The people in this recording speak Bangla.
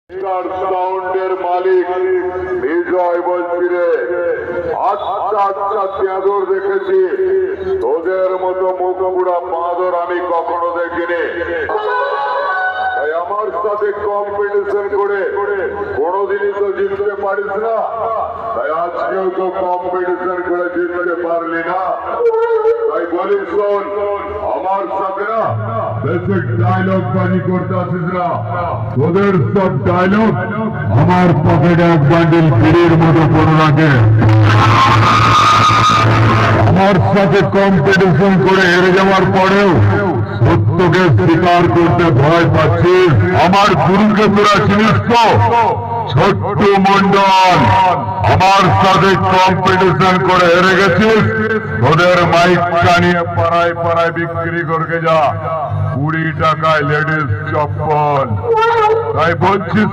সাউন্ডের মালিক বিজয় বলছি রে, আচ্ছা আচ্ছা চাদর দেখেছি, তোদের মতো মুখ পুরা বাঁদর আমি কখনো দেখিনি। তাই আমার সাথে কম্পিটিশন করে কোনোদিনই তো জিততে পারিস না, তাই আজকেও তো কম্পিটিশন করে জিততে পারলি না। তাই বলি শোন, আমার সাথে না বেসিক ডায়লগ বাজি করতে আসিস না। তোদের সব ডায়লগ আমার পকেটে এক বান্ডিল ভিড়ের মতো করে রাখে। আমার সাথে কম্পিটিশন করে হেরে যাওয়ার পরেও সত্যকে স্বীকার করতে ভয় পাচ্ছিস। আমার গুরুকে তোরা চিনিস তো? ছোট্ট মন্ডল, আমার সাথে কম্পিটিশন করে হেরে গেছিস, তোদের মাইকটা নিয়ে পাড়ায় পাড়ায় বিক্রি করতে যা, 20 টাকায় লেডিস চপ্পল। তাই বলছিস